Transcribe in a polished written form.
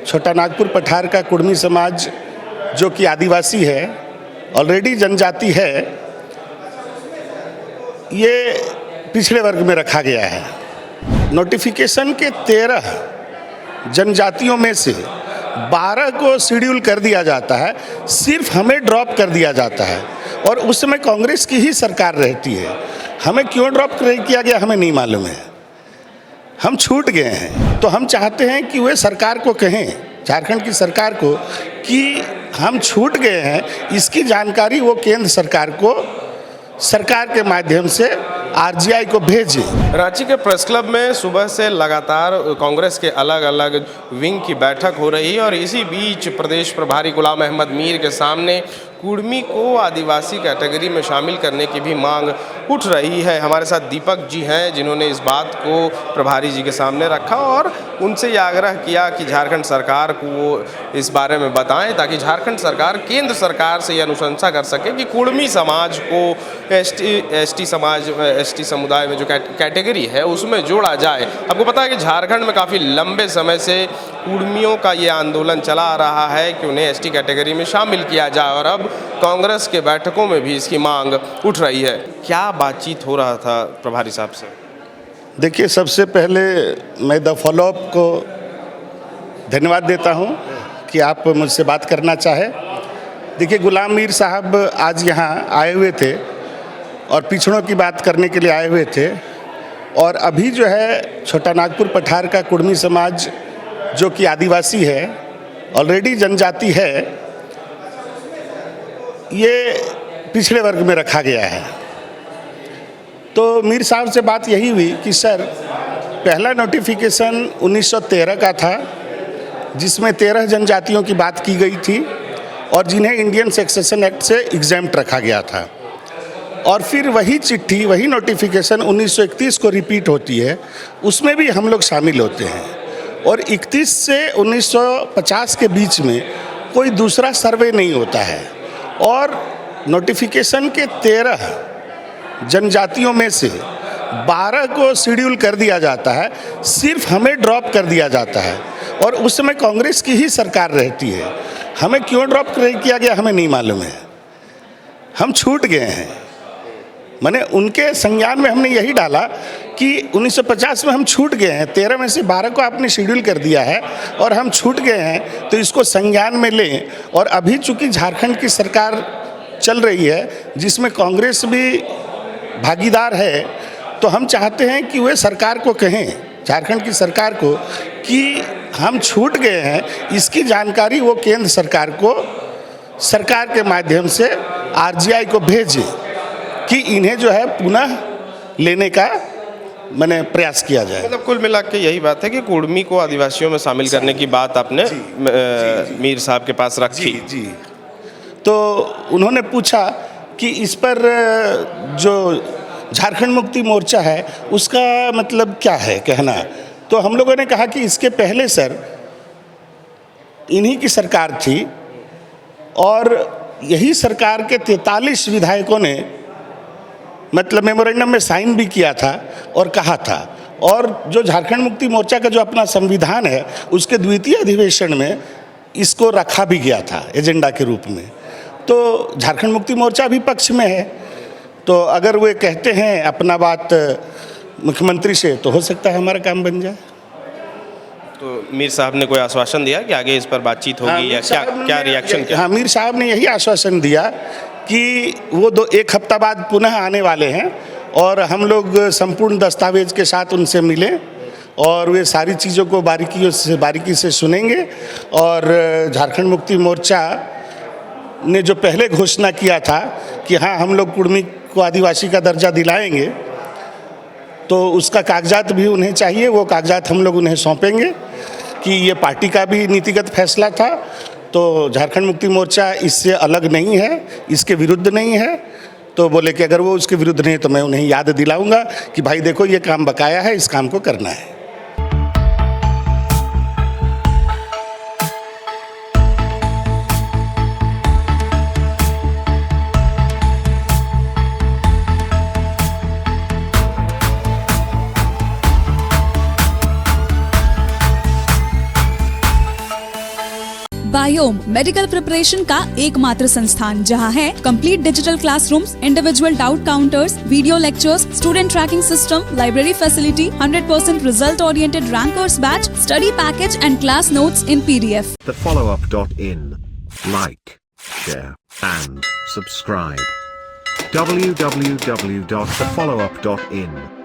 छोटा नागपुर पठार का कुर्मी समाज जो कि आदिवासी है, ऑलरेडी जनजाति है, ये पिछड़े वर्ग में रखा गया है। नोटिफिकेशन के 13 जनजातियों में से 12 को शेड्यूल कर दिया जाता है, सिर्फ हमें ड्रॉप कर दिया जाता है। और उस समय कांग्रेस की ही सरकार रहती है। हमें क्यों ड्रॉप किया गया हमें नहीं मालूम है, हम छूट गए हैं। तो हम चाहते हैं कि वे सरकार को कहें, झारखंड की सरकार को, कि हम छूट गए हैं, इसकी जानकारी वो केंद्र सरकार को सरकार के माध्यम से आरजीआई को भेजें। रांची के प्रेस क्लब में सुबह से लगातार कांग्रेस के अलग अलग विंग की बैठक हो रही है और इसी बीच प्रदेश प्रभारी गुलाम अहमद मीर के सामने कुर्मी को आदिवासी कैटेगरी में शामिल करने की भी मांग उठ रही है। हमारे साथ दीपक जी हैं जिन्होंने इस बात को प्रभारी जी के सामने रखा और उनसे ये आग्रह किया कि झारखंड सरकार को वो इस बारे में बताएं ताकि झारखंड सरकार केंद्र सरकार से ये अनुशंसा कर सके कि कुर्मी समाज को एसटी समुदाय में जो कैटेगरी है उसमें जोड़ा जाए। आपको पता है कि झारखंड में काफ़ी लंबे समय से कुर्मियों का ये आंदोलन चला आ रहा है कि उन्हें एसटी कैटेगरी में शामिल किया जाए और अब कांग्रेस के बैठकों में भी इसकी मांग उठ रही है। क्या बातचीत हो रहा था प्रभारी साहब से? देखिए, सबसे पहले मैं द फॉलोअप को धन्यवाद देता हूं कि आप मुझसे बात करना चाहे। देखिए, गुलाम मीर साहब आज यहाँ आए हुए थे और पिछड़ों की बात करने के लिए आए हुए थे। और अभी जो है छोटा नागपुर पठार का कुर्मी समाज जो कि आदिवासी है, ऑलरेडी जनजाति है, ये पिछड़े वर्ग में रखा गया है। तो मीर साहब से बात यही हुई कि सर, पहला नोटिफिकेशन 1913 का था जिसमें 13 जनजातियों की बात की गई थी और जिन्हें इंडियन सक्सेशन एक्ट से एग्जैम्प्ट रखा गया था। और फिर वही चिट्ठी, वही नोटिफिकेशन 1931 को रिपीट होती है, उसमें भी हम लोग शामिल होते हैं। और 31 से 1950 के बीच में कोई दूसरा सर्वे नहीं होता है। और नोटिफिकेशन के 13 जनजातियों में से 12 को शेड्यूल कर दिया जाता है, सिर्फ हमें ड्रॉप कर दिया जाता है। और उस समय कांग्रेस की ही सरकार रहती है। हमें क्यों ड्रॉप किया गया हमें नहीं मालूम है, हम छूट गए हैं। माने उनके संज्ञान में हमने यही डाला कि 1950 में हम छूट गए हैं, 13 में से 12 को आपने शेड्यूल कर दिया है और हम छूट गए हैं, तो इसको संज्ञान में लें। और अभी चूंकि झारखंड की सरकार चल रही है जिसमें कांग्रेस भी भागीदार है, तो हम चाहते हैं कि वे सरकार को कहें, झारखंड की सरकार को, कि हम छूट गए हैं, इसकी जानकारी वो केंद्र सरकार को सरकार के माध्यम से आरजीआई को भेजें कि इन्हें जो है पुनः लेने का मैंने प्रयास किया जाए। मतलब कुल मिला के यही बात है कि कुर्मी को आदिवासियों में शामिल करने की बात आपने मीर साहब के पास रखी। जी। तो उन्होंने पूछा कि इस पर जो झारखंड मुक्ति मोर्चा है उसका मतलब क्या है कहना। तो हम लोगों ने कहा कि इसके पहले सर इन्हीं की सरकार थी और यही सरकार के 43 विधायकों ने मतलब मेमोरेंडम में साइन भी किया था और कहा था। और जो झारखंड मुक्ति मोर्चा का जो अपना संविधान है उसके द्वितीय अधिवेशन में इसको रखा भी गया था एजेंडा के रूप में। तो झारखंड मुक्ति मोर्चा भी पक्ष में है, तो अगर वे कहते हैं अपना बात मुख्यमंत्री से तो हो सकता है हमारा काम बन जाए। तो मीर साहब ने कोई आश्वासन दिया कि आगे इस पर बातचीत होगी या क्या रिएक्शन क्या? हाँ, मीर साहब ने यही आश्वासन दिया कि वो 1 हफ्ता बाद पुनः आने वाले हैं और हम लोग संपूर्ण दस्तावेज के साथ उनसे मिले और वे सारी चीज़ों को बारीकी से सुनेंगे। और झारखंड मुक्ति मोर्चा ने जो पहले घोषणा किया था कि हाँ हम लोग कुर्मी को आदिवासी का दर्जा दिलाएंगे, तो उसका कागजात भी उन्हें चाहिए। वो कागजात हम लोग उन्हें सौंपेंगे कि ये पार्टी का भी नीतिगत फैसला था। तो झारखंड मुक्ति मोर्चा इससे अलग नहीं है, इसके विरुद्ध नहीं है। तो बोले कि अगर वो उसके विरुद्ध नहीं तो मैं उन्हें याद दिलाऊंगा कि भाई देखो ये काम बकाया है, इस काम को करना है। बायोम मेडिकल प्रिपरेशन का एकमात्र संस्थान जहां है complete digital classrooms, individual doubt counters, video lectures, student tracking system, library facility, 100% result oriented rankers batch, study package and class notes in PDF. thefollowup.in. Like, share, and subscribe. www.thefollowup.in